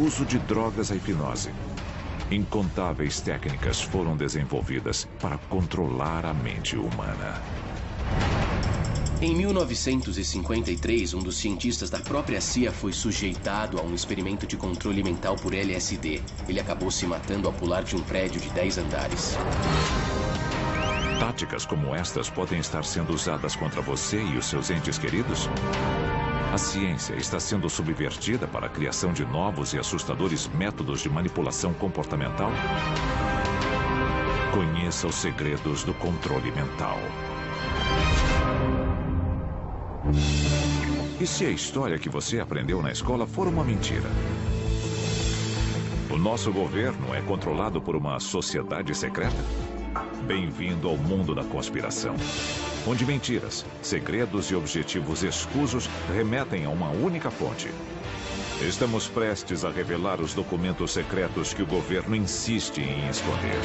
uso de drogas à hipnose. Incontáveis técnicas foram desenvolvidas para controlar a mente humana. Em 1953, um dos cientistas da própria CIA foi sujeitado a um experimento de controle mental por LSD. Ele acabou se matando ao pular de um prédio de 10 andares. Táticas como estas podem estar sendo usadas contra você e os seus entes queridos? A ciência está sendo subvertida para a criação de novos e assustadores métodos de manipulação comportamental? Conheça os segredos do controle mental. E se a história que você aprendeu na escola for uma mentira? O nosso governo é controlado por uma sociedade secreta? Bem-vindo ao mundo da conspiração, onde mentiras, segredos e objetivos escusos remetem a uma única fonte. Estamos prestes a revelar os documentos secretos que o governo insiste em esconder.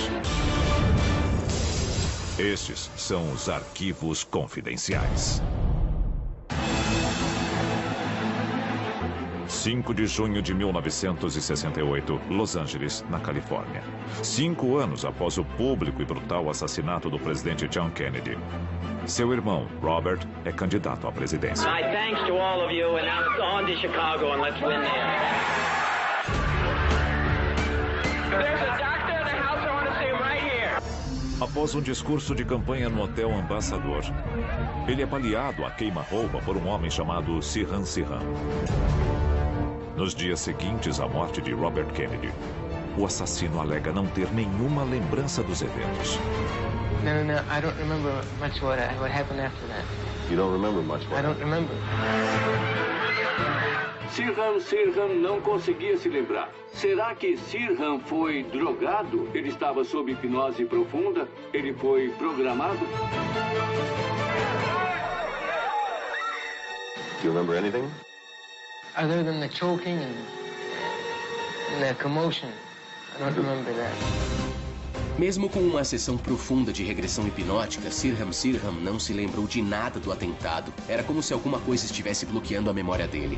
Estes são os arquivos confidenciais. 5 de junho de 1968, Los Angeles, na Califórnia. 5 anos após o público e brutal assassinato do presidente John Kennedy. Seu irmão, Robert, é candidato à presidência. My thanks to all of you, and now on to Chicago and let's win there. There's a doctor in the house, I want to see him right here. Após um discurso de campanha no Hotel Ambassador, ele é baleado a queima-roupa por um homem chamado Sirhan Sirhan. Nos dias seguintes à morte de Robert Kennedy, o assassino alega não ter nenhuma lembrança dos eventos. No, I don't remember much what happened after that. You don't remember much what I don't remember. Sirhan não conseguia se lembrar. Será que Sirhan foi drogado? Ele estava sob hipnose profunda? Ele foi programado? Do you remember anything? Other than the choking and the commotion, I don't remember that. Mesmo com uma sessão profunda de regressão hipnótica, Sirhan não se lembrou de nada do atentado. Era como se alguma coisa estivesse bloqueando a memória dele.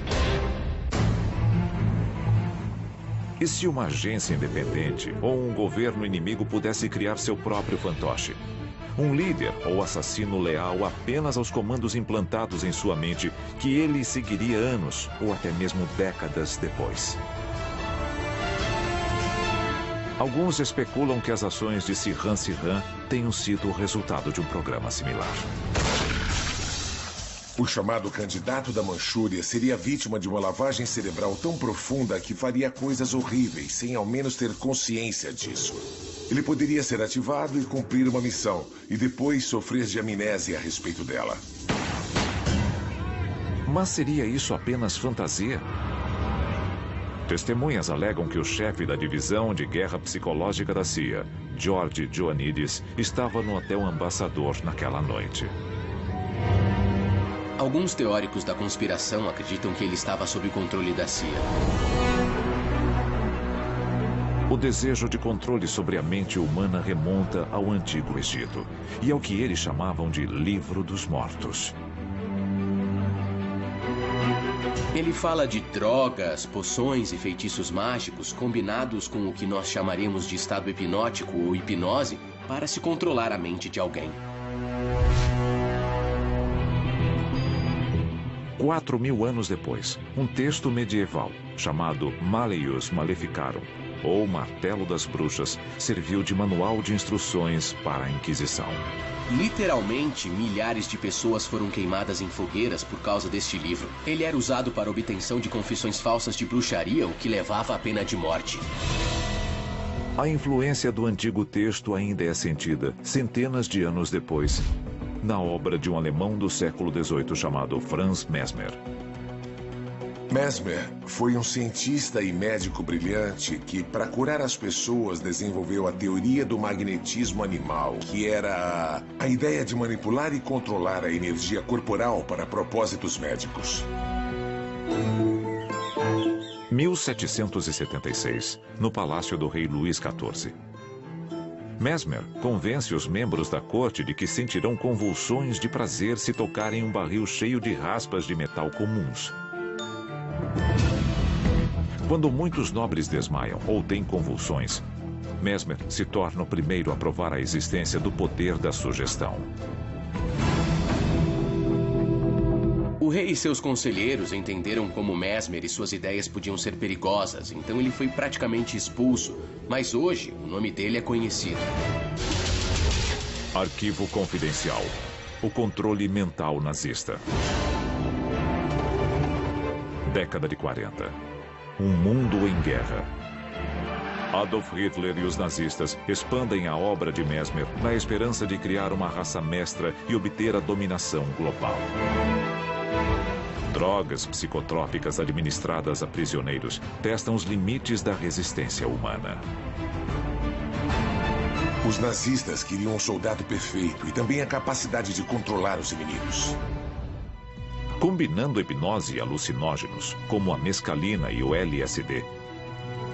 E se uma agência independente ou um governo inimigo pudesse criar seu próprio fantoche? Um líder ou assassino leal apenas aos comandos implantados em sua mente que ele seguiria anos ou até mesmo décadas depois. Alguns especulam que as ações de Sirhan tenham sido o resultado de um programa similar. O chamado candidato da Manchúria seria vítima de uma lavagem cerebral tão profunda que faria coisas horríveis sem ao menos ter consciência disso. Ele poderia ser ativado e cumprir uma missão, e depois sofrer de amnésia a respeito dela. Mas seria isso apenas fantasia? Testemunhas alegam que o chefe da divisão de guerra psicológica da CIA, George Ioannidis, estava no Hotel Ambassador naquela noite. Alguns teóricos da conspiração acreditam que ele estava sob o controle da CIA. O desejo de controle sobre a mente humana remonta ao Antigo Egito e ao que eles chamavam de Livro dos Mortos. Ele fala de drogas, poções e feitiços mágicos combinados com o que nós chamaríamos de estado hipnótico ou hipnose para se controlar a mente de alguém. 4.000 anos depois, um texto medieval chamado Malleus Maleficarum, ou Martelo das Bruxas, serviu de manual de instruções para a Inquisição. Literalmente, milhares de pessoas foram queimadas em fogueiras por causa deste livro. Ele era usado para obtenção de confissões falsas de bruxaria, o que levava à pena de morte. A influência do antigo texto ainda é sentida, centenas de anos depois, na obra de um alemão do século XVIII chamado Franz Mesmer. Mesmer foi um cientista e médico brilhante que, para curar as pessoas, desenvolveu a teoria do magnetismo animal, que era a ideia de manipular e controlar a energia corporal para propósitos médicos. 1776, no palácio do rei Luís XIV. Mesmer convence os membros da corte de que sentirão convulsões de prazer se tocarem um barril cheio de raspas de metal comuns. Quando muitos nobres desmaiam ou têm convulsões, Mesmer se torna o primeiro a provar a existência do poder da sugestão. O rei e seus conselheiros entenderam como Mesmer e suas ideias podiam ser perigosas, então ele foi praticamente expulso, mas hoje o nome dele é conhecido. Arquivo confidencial. O controle mental nazista. Década de 40. Um mundo em guerra. Adolf Hitler e os nazistas expandem a obra de Mesmer na esperança de criar uma raça mestra e obter a dominação global. Drogas psicotrópicas administradas a prisioneiros testam os limites da resistência humana. Os nazistas queriam um soldado perfeito e também a capacidade de controlar os inimigos. Combinando hipnose e alucinógenos, como a mescalina e o LSD,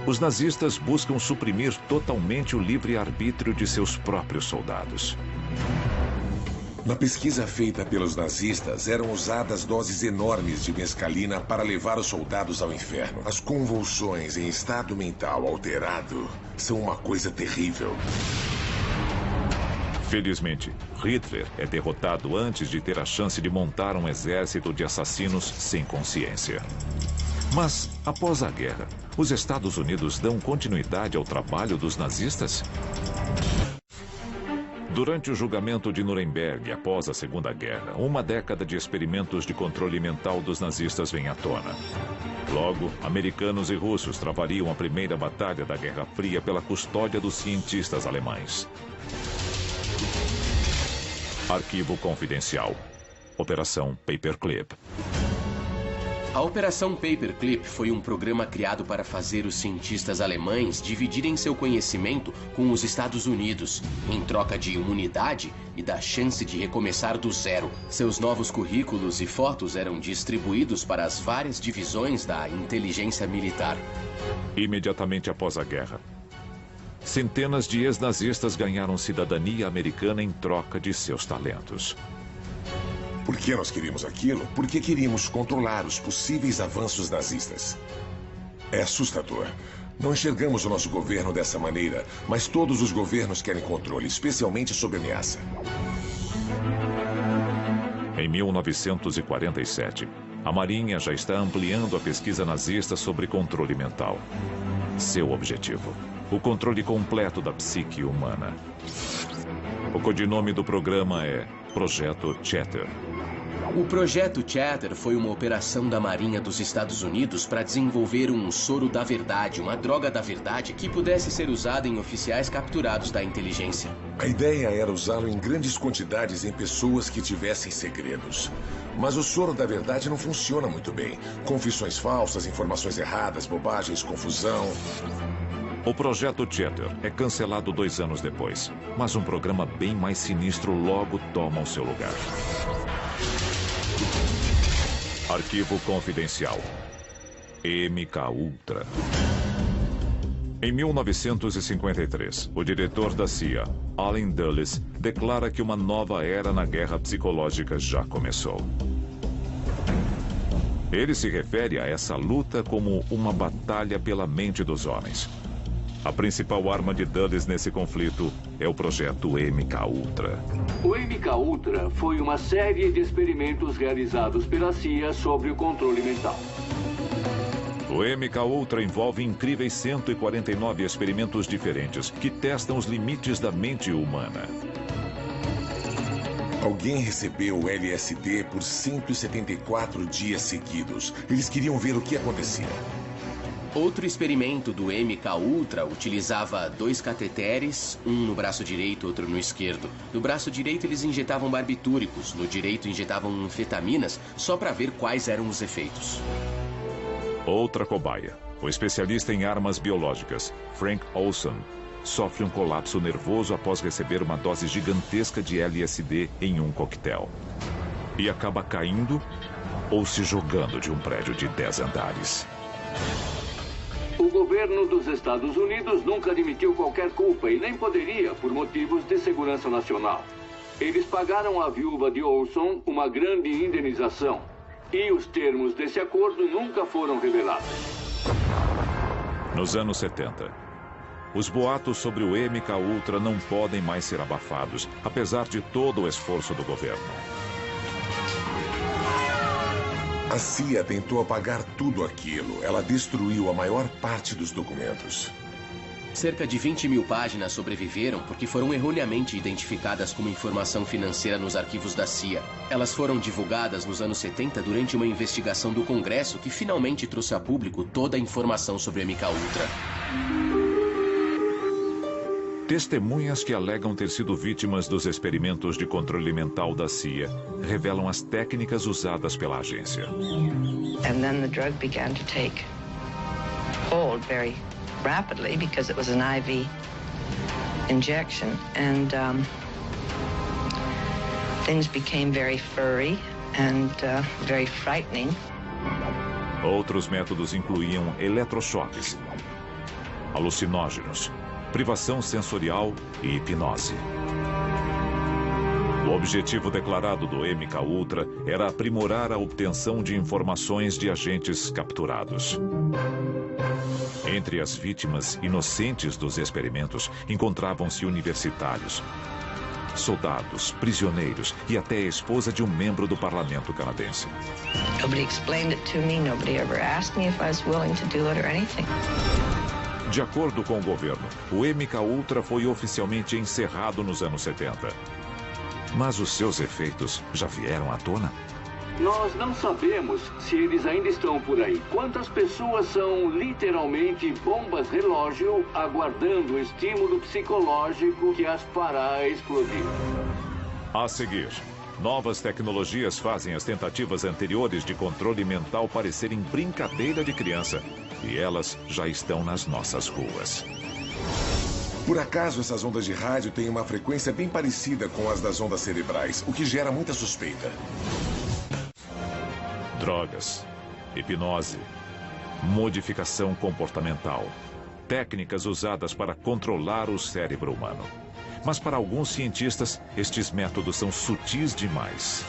os nazistas buscam suprimir totalmente o livre-arbítrio de seus próprios soldados. Na pesquisa feita pelos nazistas, eram usadas doses enormes de mescalina para levar os soldados ao inferno. As convulsões em estado mental alterado são uma coisa terrível. Felizmente, Hitler é derrotado antes de ter a chance de montar um exército de assassinos sem consciência. Mas, após a guerra, os Estados Unidos dão continuidade ao trabalho dos nazistas? Durante o julgamento de Nuremberg, após a Segunda Guerra, uma década de experimentos de controle mental dos nazistas vem à tona. Logo, americanos e russos travariam a primeira batalha da Guerra Fria pela custódia dos cientistas alemães. Arquivo confidencial. Operação Paperclip. A Operação Paperclip foi um programa criado para fazer os cientistas alemães dividirem seu conhecimento com os Estados Unidos, em troca de imunidade e da chance de recomeçar do zero. Seus novos currículos e fotos eram distribuídos para as várias divisões da inteligência militar. Imediatamente após a guerra, centenas de ex-nazistas ganharam cidadania americana em troca de seus talentos. Por que nós queríamos aquilo? Porque queríamos controlar os possíveis avanços nazistas. É assustador. Não enxergamos o nosso governo dessa maneira, mas todos os governos querem controle, especialmente sob ameaça. Em 1947, a Marinha já está ampliando a pesquisa nazista sobre controle mental. Seu objetivo: o controle completo da psique humana. O codinome do programa é Projeto Chatter. O Projeto Chatter foi uma operação da Marinha dos Estados Unidos para desenvolver um soro da verdade, uma droga da verdade que pudesse ser usada em oficiais capturados da inteligência. A ideia era usá-lo em grandes quantidades em pessoas que tivessem segredos. Mas o soro da verdade não funciona muito bem. Confissões falsas, informações erradas, bobagens, confusão. O Projeto Chatter é cancelado 2 anos depois, mas um programa bem mais sinistro logo toma o seu lugar. Arquivo confidencial. MKUltra. Em 1953, o diretor da CIA, Allen Dulles, declara que uma nova era na guerra psicológica já começou. Ele se refere a essa luta como uma batalha pela mente dos homens. A principal arma de Dulles nesse conflito é o projeto MKUltra. O MKUltra foi uma série de experimentos realizados pela CIA sobre o controle mental. O MKUltra envolve incríveis 149 experimentos diferentes que testam os limites da mente humana. Alguém recebeu o LSD por 174 dias seguidos. Eles queriam ver o que acontecia. Outro experimento do MKUltra utilizava 2 cateteres, um no braço direito e outro no esquerdo. No braço direito eles injetavam barbitúricos, no direito injetavam anfetaminas, só para ver quais eram os efeitos. Outra cobaia, o especialista em armas biológicas, Frank Olson, sofre um colapso nervoso após receber uma dose gigantesca de LSD em um coquetel. E acaba caindo ou se jogando de um prédio de 10 andares. O governo dos Estados Unidos nunca admitiu qualquer culpa e nem poderia, por motivos de segurança nacional. Eles pagaram à viúva de Olson uma grande indenização. E os termos desse acordo nunca foram revelados. Nos anos 70, os boatos sobre o MK Ultra não podem mais ser abafados, apesar de todo o esforço do governo. A CIA tentou apagar tudo aquilo. Ela destruiu a maior parte dos documentos. Cerca de 20 mil páginas sobreviveram porque foram erroneamente identificadas como informação financeira nos arquivos da CIA. Elas foram divulgadas nos anos 70 durante uma investigação do Congresso que finalmente trouxe a público toda a informação sobre o MK Ultra. Testemunhas que alegam ter sido vítimas dos experimentos de controle mental da CIA revelam as técnicas usadas pela agência. And then the drug began to take hold very rapidly because it was an IV injection, and things became very furry and very frightening. Outros métodos incluíam eletrochoques, alucinógenos, privação sensorial e hipnose. O objetivo declarado do MK Ultra era aprimorar a obtenção de informações de agentes capturados. Entre as vítimas inocentes dos experimentos encontravam-se universitários, soldados, prisioneiros e até a esposa de um membro do parlamento canadense. Nobody explained it to me. Nobody ever asked me if I was willing to do it or anything. De acordo com o governo, o MK Ultra foi oficialmente encerrado nos anos 70. Mas os seus efeitos já vieram à tona? Nós não sabemos se eles ainda estão por aí. Quantas pessoas são literalmente bombas relógio aguardando o estímulo psicológico que as fará explodir? A seguir, novas tecnologias fazem as tentativas anteriores de controle mental parecerem brincadeira de criança. E elas já estão nas nossas ruas. Por acaso, essas ondas de rádio têm uma frequência bem parecida com as das ondas cerebrais, o que gera muita suspeita. Drogas, hipnose, modificação comportamental, técnicas usadas para controlar o cérebro humano. Mas para alguns cientistas, estes métodos são sutis demais.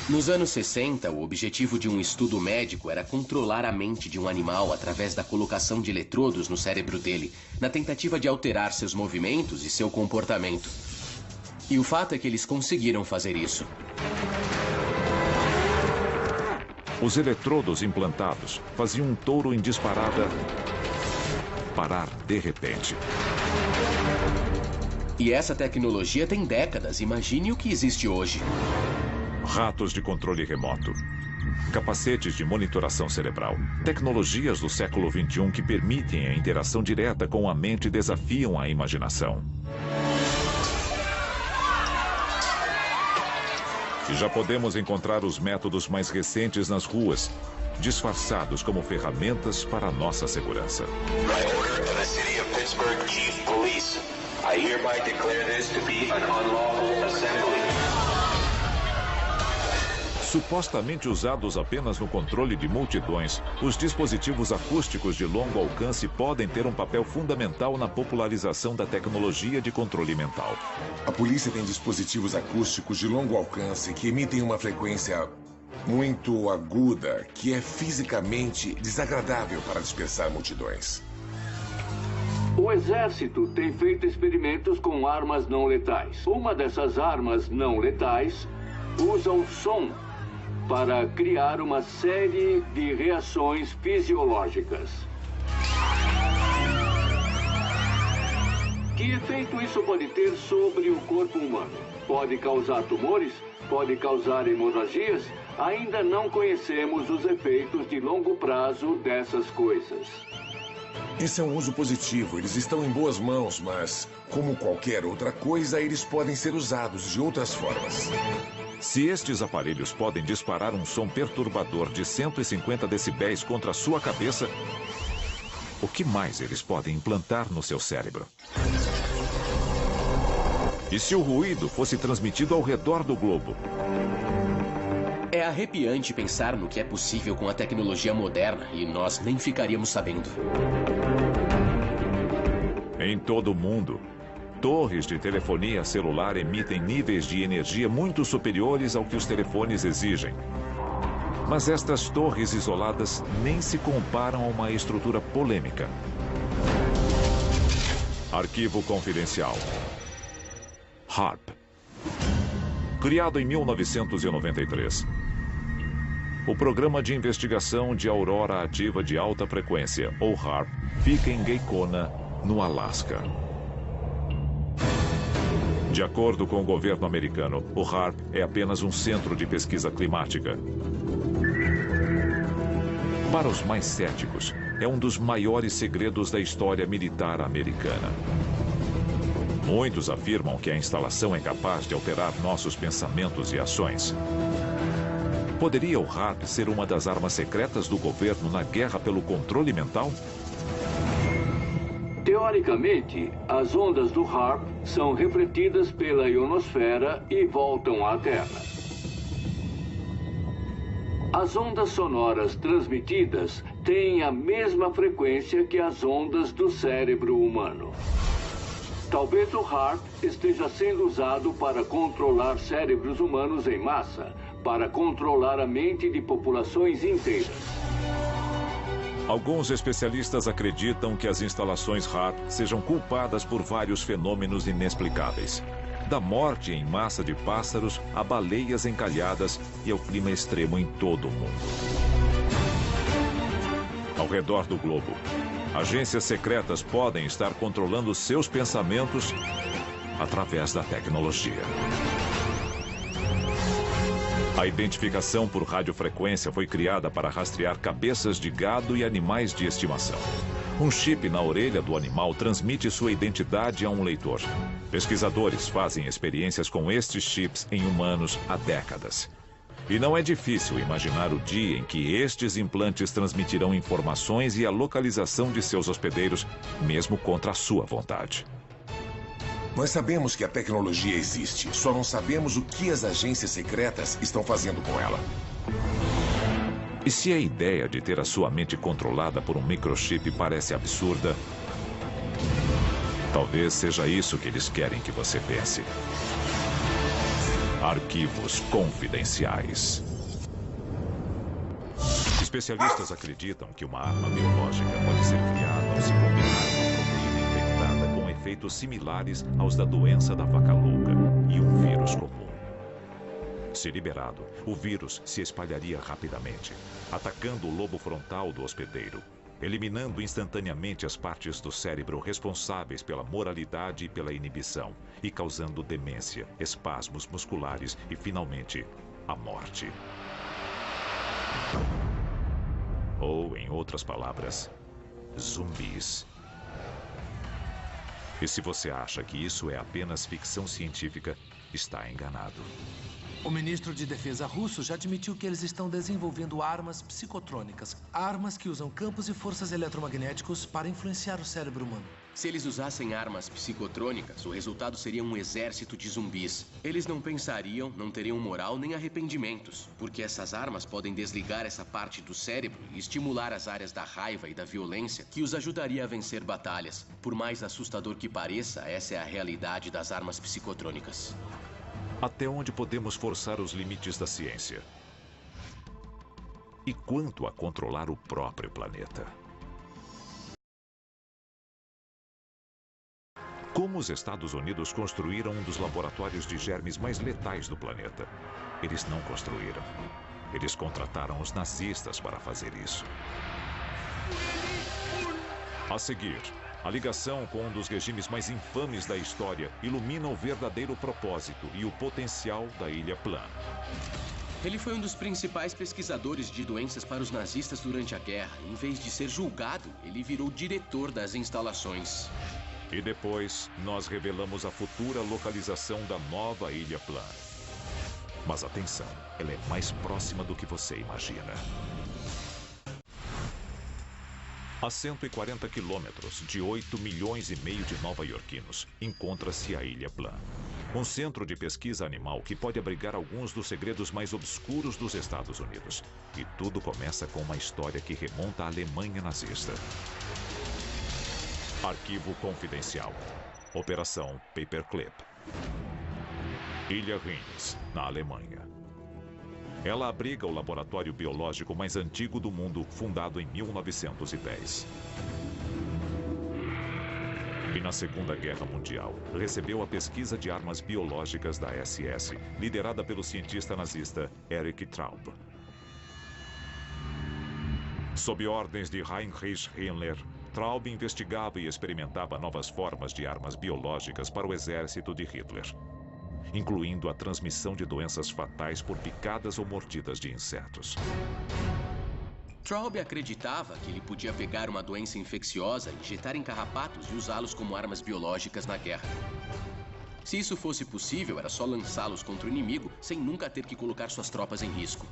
Nos anos 60, o objetivo de um estudo médico era controlar a mente de um animal através da colocação de eletrodos no cérebro dele, na tentativa de alterar seus movimentos e seu comportamento. E o fato é que eles conseguiram fazer isso. Os eletrodos implantados faziam um touro em disparada parar de repente. E essa tecnologia tem décadas. Imagine o que existe hoje. Ratos de controle remoto, capacetes de monitoração cerebral, tecnologias do século XXI que permitem a interação direta com a mente e desafiam a imaginação. E já podemos encontrar os métodos mais recentes nas ruas, disfarçados como ferramentas para a nossa segurança. By order of the City of Pittsburgh Chief Police, I hereby declare this to be an unlawful assembly. Supostamente usados apenas no controle de multidões, os dispositivos acústicos de longo alcance podem ter um papel fundamental na popularização da tecnologia de controle mental. A polícia tem dispositivos acústicos de longo alcance que emitem uma frequência muito aguda, que é fisicamente desagradável para dispersar multidões. O exército tem feito experimentos com armas não letais. Uma dessas armas não letais usa o som para criar uma série de reações fisiológicas. Que efeito isso pode ter sobre o corpo humano? Pode causar tumores? Pode causar hemorragias? Ainda não conhecemos os efeitos de longo prazo dessas coisas. Esse é um uso positivo, eles estão em boas mãos, mas, como qualquer outra coisa, eles podem ser usados de outras formas. Se estes aparelhos podem disparar um som perturbador de 150 decibéis contra a sua cabeça, o que mais eles podem implantar no seu cérebro? E se o ruído fosse transmitido ao redor do globo? É arrepiante pensar no que é possível com a tecnologia moderna e nós nem ficaríamos sabendo. Em todo o mundo, torres de telefonia celular emitem níveis de energia muito superiores ao que os telefones exigem. Mas estas torres isoladas nem se comparam a uma estrutura polêmica. Arquivo confidencial. HAARP. Criado em 1993. O Programa de Investigação de Aurora Ativa de Alta Frequência, ou HAARP, fica em Gakona, no Alasca. De acordo com o governo americano, o HAARP é apenas um centro de pesquisa climática. Para os mais céticos, é um dos maiores segredos da história militar americana. Muitos afirmam que a instalação é capaz de alterar nossos pensamentos e ações. Poderia o HAARP ser uma das armas secretas do governo na guerra pelo controle mental? Teoricamente, as ondas do HAARP são refletidas pela ionosfera e voltam à Terra. As ondas sonoras transmitidas têm a mesma frequência que as ondas do cérebro humano. Talvez o HAARP esteja sendo usado para controlar cérebros humanos em massa, para controlar a mente de populações inteiras. Alguns especialistas acreditam que as instalações HAARP sejam culpadas por vários fenômenos inexplicáveis. Da morte em massa de pássaros a baleias encalhadas e ao clima extremo em todo o mundo. Ao redor do globo, agências secretas podem estar controlando seus pensamentos através da tecnologia. A identificação por radiofrequência foi criada para rastrear cabeças de gado e animais de estimação. Um chip na orelha do animal transmite sua identidade a um leitor. Pesquisadores fazem experiências com estes chips em humanos há décadas. E não é difícil imaginar o dia em que estes implantes transmitirão informações e a localização de seus hospedeiros, mesmo contra a sua vontade. Nós sabemos que a tecnologia existe, só não sabemos o que as agências secretas estão fazendo com ela. E se a ideia de ter a sua mente controlada por um microchip parece absurda, talvez seja isso que eles querem que você pense. Arquivos confidenciais. Especialistas acreditam que uma arma biológica pode ser criada ao se combinar uma proteína infectada com efeitos similares aos da doença da vaca louca e um vírus comum. Se liberado, o vírus se espalharia rapidamente, atacando o lobo frontal do hospedeiro, eliminando instantaneamente as partes do cérebro responsáveis pela moralidade e pela inibição, e causando demência, espasmos musculares e, finalmente, a morte. Ou, em outras palavras, zumbis. E se você acha que isso é apenas ficção científica, está enganado. O ministro de Defesa russo já admitiu que eles estão desenvolvendo armas psicotrônicas. Armas que usam campos e forças eletromagnéticos para influenciar o cérebro humano. Se eles usassem armas psicotrônicas, o resultado seria um exército de zumbis. Eles não pensariam, não teriam moral nem arrependimentos, porque essas armas podem desligar essa parte do cérebro e estimular as áreas da raiva e da violência que os ajudaria a vencer batalhas. Por mais assustador que pareça, essa é a realidade das armas psicotrônicas. Até onde podemos forçar os limites da ciência? E quanto a controlar o próprio planeta? Como os Estados Unidos construíram um dos laboratórios de germes mais letais do planeta? Eles não construíram. Eles contrataram os nazistas para fazer isso. A seguir, a ligação com um dos regimes mais infames da história ilumina o verdadeiro propósito e o potencial da Ilha Plan. Ele foi um dos principais pesquisadores de doenças para os nazistas durante a guerra. Em vez de ser julgado, ele virou diretor das instalações. E depois, nós revelamos a futura localização da nova Ilha Plan. Mas atenção, ela é mais próxima do que você imagina. A 140 quilômetros de 8 milhões e meio de nova-iorquinos, encontra-se a Ilha Plan. Um centro de pesquisa animal que pode abrigar alguns dos segredos mais obscuros dos Estados Unidos. E tudo começa com uma história que remonta à Alemanha nazista. Arquivo confidencial. Operação Paperclip. Ilha Rheims, na Alemanha. Ela abriga o laboratório biológico mais antigo do mundo, fundado em 1910. E na Segunda Guerra Mundial, recebeu a pesquisa de armas biológicas da SS, liderada pelo cientista nazista Erich Traub. Sob ordens de Heinrich Himmler, Traub investigava e experimentava novas formas de armas biológicas para o exército de Hitler, incluindo a transmissão de doenças fatais por picadas ou mordidas de insetos. Traub acreditava que ele podia pegar uma doença infecciosa, injetar em carrapatos e usá-los como armas biológicas na guerra. Se isso fosse possível, era só lançá-los contra o inimigo sem nunca ter que colocar suas tropas em risco.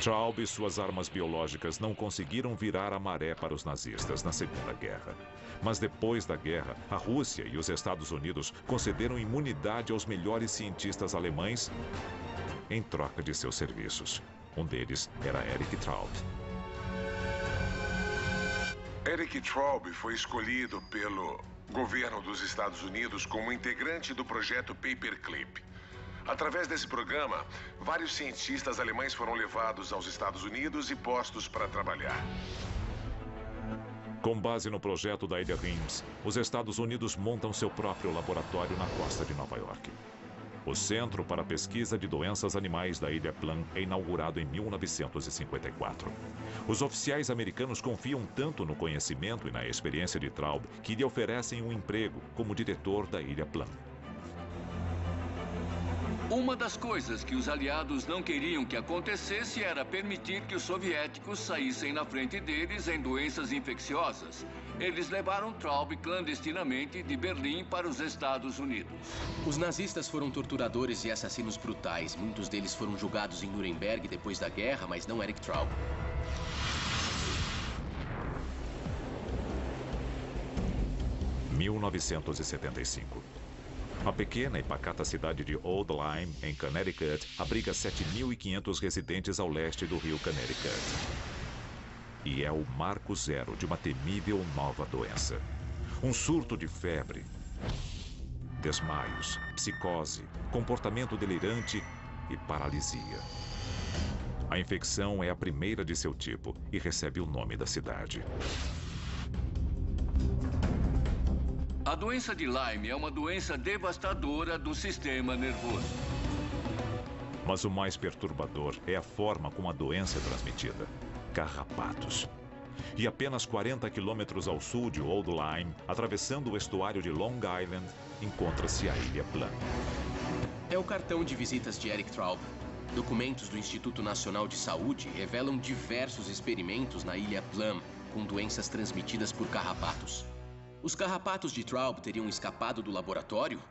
Traub e suas armas biológicas não conseguiram virar a maré para os nazistas na Segunda Guerra. Mas depois da guerra, a Rússia e os Estados Unidos concederam imunidade aos melhores cientistas alemães em troca de seus serviços. Um deles era Erich Traub. Erich Traub foi escolhido pelo governo dos Estados Unidos como integrante do projeto Paperclip. Através desse programa, vários cientistas alemães foram levados aos Estados Unidos e postos para trabalhar. Com base no projeto da Ilha Rims, os Estados Unidos montam seu próprio laboratório na costa de Nova York. O Centro para a Pesquisa de Doenças Animais da Ilha Plum é inaugurado em 1954. Os oficiais americanos confiam tanto no conhecimento e na experiência de Traub que lhe oferecem um emprego como diretor da Ilha Plum. Uma das coisas que os aliados não queriam que acontecesse era permitir que os soviéticos saíssem na frente deles em doenças infecciosas. Eles levaram Traub clandestinamente de Berlim para os Estados Unidos. Os nazistas foram torturadores e assassinos brutais. Muitos deles foram julgados em Nuremberg depois da guerra, mas não Erich Traub. Em 1975. A pequena e pacata cidade de Old Lyme, em Connecticut, abriga 7.500 residentes ao leste do rio Connecticut. E é o marco zero de uma temível nova doença. Um surto de febre, desmaios, psicose, comportamento delirante e paralisia. A infecção é a primeira de seu tipo e recebe o nome da cidade. A doença de Lyme é uma doença devastadora do sistema nervoso. Mas o mais perturbador é a forma como a doença é transmitida. Carrapatos. E apenas 40 quilômetros ao sul de Old Lyme, atravessando o estuário de Long Island, encontra-se a Ilha Plum. É o cartão de visitas de Erich Traub. Documentos do Instituto Nacional de Saúde revelam diversos experimentos na Ilha Plum com doenças transmitidas por carrapatos. Os carrapatos de Traub teriam escapado do laboratório?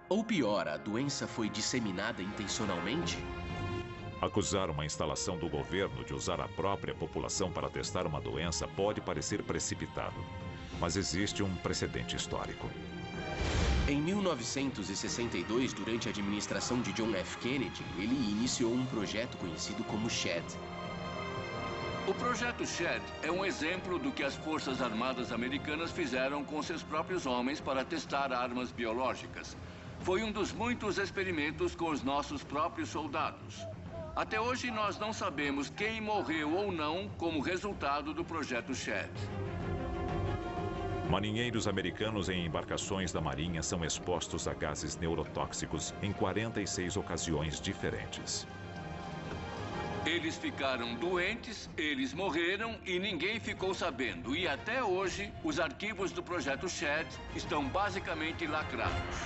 Ou pior, a doença foi disseminada intencionalmente? Acusar uma instalação do governo de usar a própria população para testar uma doença pode parecer precipitado, mas existe um precedente histórico. Em 1962, durante a administração de John F. Kennedy, ele iniciou um projeto conhecido como SHED. O projeto SHED é um exemplo do que as Forças Armadas Americanas fizeram com seus próprios homens para testar armas biológicas. Foi um dos muitos experimentos com os nossos próprios soldados. Até hoje, nós não sabemos quem morreu ou não como resultado do projeto SHED. Marinheiros americanos em embarcações da Marinha são expostos a gases neurotóxicos em 46 ocasiões diferentes. Eles ficaram doentes, eles morreram e ninguém ficou sabendo. E até hoje, os arquivos do projeto SHED estão basicamente lacrados.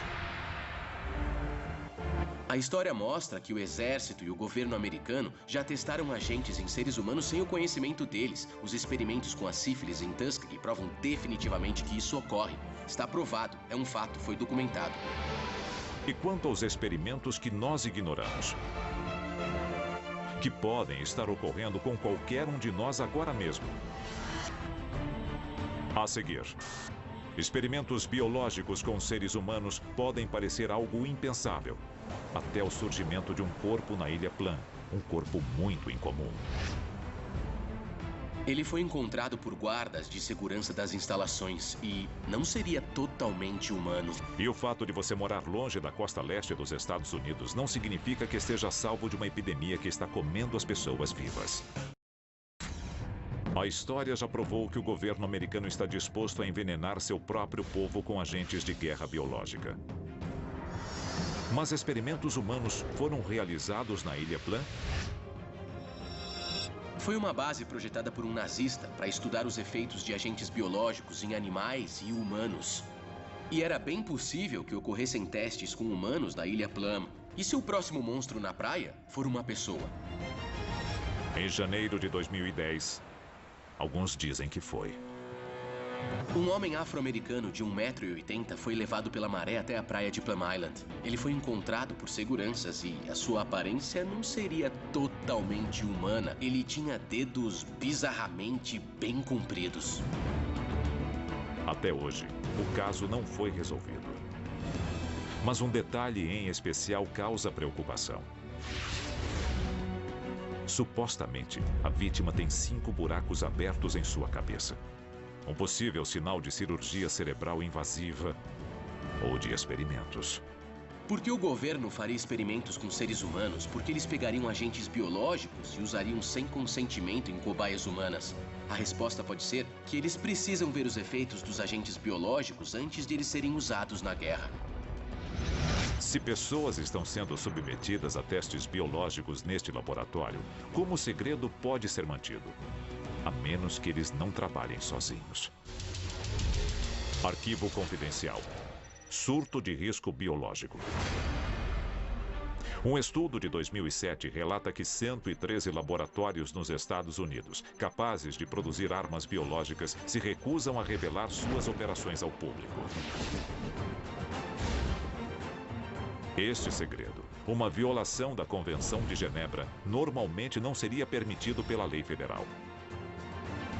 A história mostra que o exército e o governo americano já testaram agentes em seres humanos sem o conhecimento deles. Os experimentos com a sífilis em Tuskegee provam definitivamente que isso ocorre. Está provado, é um fato, foi documentado. E quanto aos experimentos que nós ignoramos? Que podem estar ocorrendo com qualquer um de nós agora mesmo. A seguir, experimentos biológicos com seres humanos podem parecer algo impensável, até o surgimento de um corpo na Ilha Plum, um corpo muito incomum. Ele foi encontrado por guardas de segurança das instalações e não seria totalmente humano. E o fato de você morar longe da costa leste dos Estados Unidos não significa que esteja a salvo de uma epidemia que está comendo as pessoas vivas. A história já provou que o governo americano está disposto a envenenar seu próprio povo com agentes de guerra biológica. Mas experimentos humanos foram realizados na Ilha Plan? Foi uma base projetada por um nazista para estudar os efeitos de agentes biológicos em animais e humanos. E era bem possível que ocorressem testes com humanos na Ilha Plum. E se o próximo monstro na praia for uma pessoa? Em janeiro de 2010, alguns dizem que foi. Um homem afro-americano de 1,80 m foi levado pela maré até a praia de Plum Island. Ele foi encontrado por seguranças e a sua aparência não seria totalmente humana. Ele tinha dedos bizarramente bem compridos. Até hoje, o caso não foi resolvido. Mas um detalhe em especial causa preocupação. Supostamente, a vítima tem 5 buracos abertos em sua cabeça. Um possível sinal de cirurgia cerebral invasiva ou de experimentos. Por que o governo faria experimentos com seres humanos? Porque eles pegariam agentes biológicos e usariam sem consentimento em cobaias humanas. A resposta pode ser que eles precisam ver os efeitos dos agentes biológicos antes de eles serem usados na guerra. Se pessoas estão sendo submetidas a testes biológicos neste laboratório, como o segredo pode ser mantido? A menos que eles não trabalhem sozinhos. Arquivo confidencial. Surto de risco biológico. Um estudo de 2007 relata que 113 laboratórios nos Estados Unidos, capazes de produzir armas biológicas, se recusam a revelar suas operações ao público. Este segredo, uma violação da Convenção de Genebra, normalmente não seria permitido pela lei federal.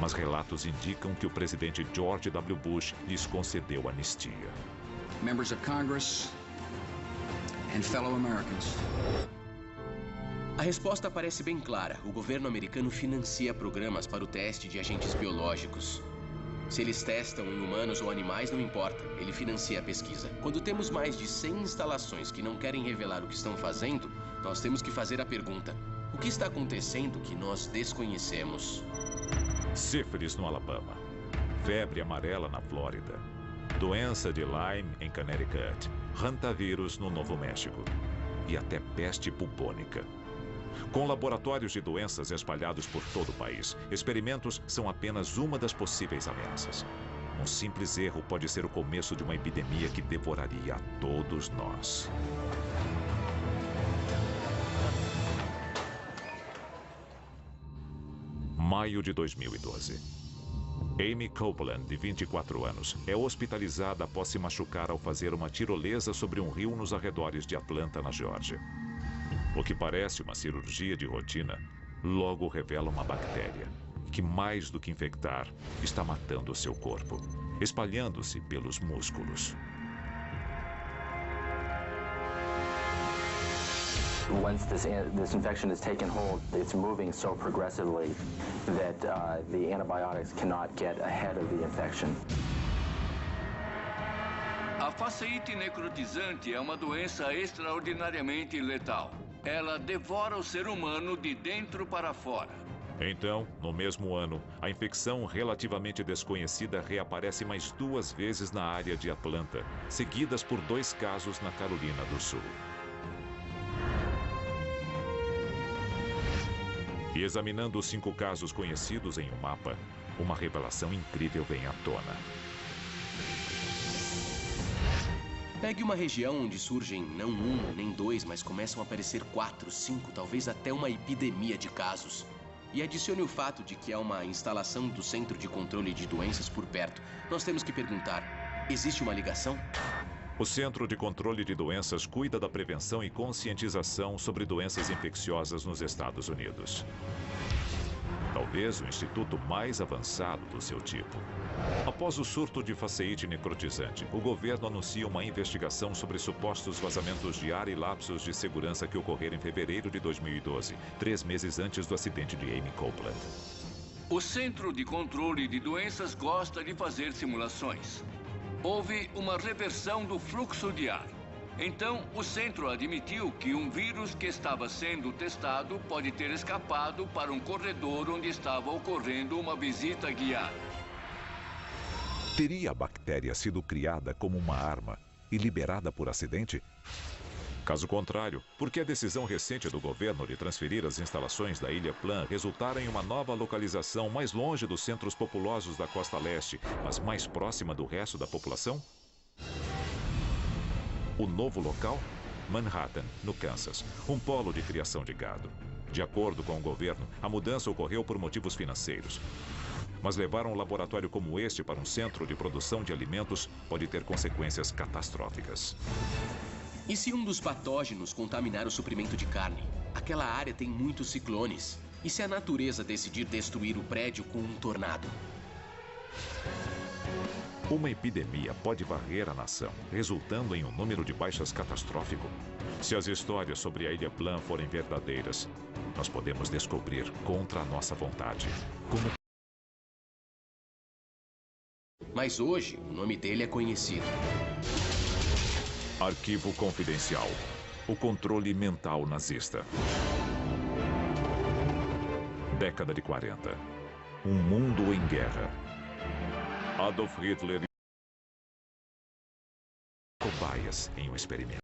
Mas relatos indicam que o presidente George W. Bush lhes concedeu anistia. Members of Congress and fellow Americans. A resposta parece bem clara. O governo americano financia programas para o teste de agentes biológicos. Se eles testam em humanos ou animais, não importa. Ele financia a pesquisa. Quando temos mais de 100 instalações que não querem revelar o que estão fazendo, nós temos que fazer a pergunta: o que está acontecendo que nós desconhecemos? Sífilis no Alabama, febre amarela na Flórida, doença de Lyme em Connecticut, hantavírus no Novo México e até peste bubônica. Com laboratórios de doenças espalhados por todo o país, experimentos são apenas uma das possíveis ameaças. Um simples erro pode ser o começo de uma epidemia que devoraria a todos nós. Maio de 2012. Amy Copeland, de 24 anos, é hospitalizada após se machucar ao fazer uma tirolesa sobre um rio nos arredores de Atlanta, na Geórgia. O que parece uma cirurgia de rotina, logo revela uma bactéria que, mais do que infectar, está matando o seu corpo, espalhando-se pelos músculos. Once this infection has taken hold, it's moving so progressively that the antibiotics cannot get ahead of the infection. A faceite necrotizante é uma doença extraordinariamente letal. Ela devora o ser humano de dentro para fora. Então, no mesmo ano, a infecção relativamente desconhecida reaparece mais 2 vezes na área de Atlanta, seguidas por 2 casos na Carolina do Sul. E examinando os 5 casos conhecidos em um mapa, uma revelação incrível vem à tona. Pegue uma região onde surgem não 1, nem 2, mas começam a aparecer 4, 5, talvez até uma epidemia de casos. E adicione o fato de que há uma instalação do Centro de Controle de Doenças por perto. Nós temos que perguntar, existe uma ligação? O Centro de Controle de Doenças cuida da prevenção e conscientização sobre doenças infecciosas nos Estados Unidos. Talvez o instituto mais avançado do seu tipo. Após o surto de faceite necrotizante, o governo anuncia uma investigação sobre supostos vazamentos de ar e lapsos de segurança que ocorreram em fevereiro de 2012, 3 meses antes do acidente de Amy Copeland. O Centro de Controle de Doenças gosta de fazer simulações. Houve uma reversão do fluxo de ar. Então, o centro admitiu que um vírus que estava sendo testado pode ter escapado para um corredor onde estava ocorrendo uma visita guiada. Teria a bactéria sido criada como uma arma e liberada por acidente? Caso contrário, por que a decisão recente do governo de transferir as instalações da Ilha Plan resultara em uma nova localização mais longe dos centros populosos da costa leste, mas mais próxima do resto da população? O novo local? Manhattan, no Kansas, um polo de criação de gado. De acordo com o governo, a mudança ocorreu por motivos financeiros. Mas levar um laboratório como este para um centro de produção de alimentos pode ter consequências catastróficas. E se um dos patógenos contaminar o suprimento de carne? Aquela área tem muitos ciclones. E se a natureza decidir destruir o prédio com um tornado? Uma epidemia pode varrer a nação, resultando em um número de baixas catastrófico. Se as histórias sobre a Ilha Plan forem verdadeiras, nós podemos descobrir contra a nossa vontade como... Mas hoje, o nome dele é conhecido. Arquivo confidencial. O controle mental nazista. Década de 40. Um mundo em guerra. Adolf Hitler. Cobaias em um experimento.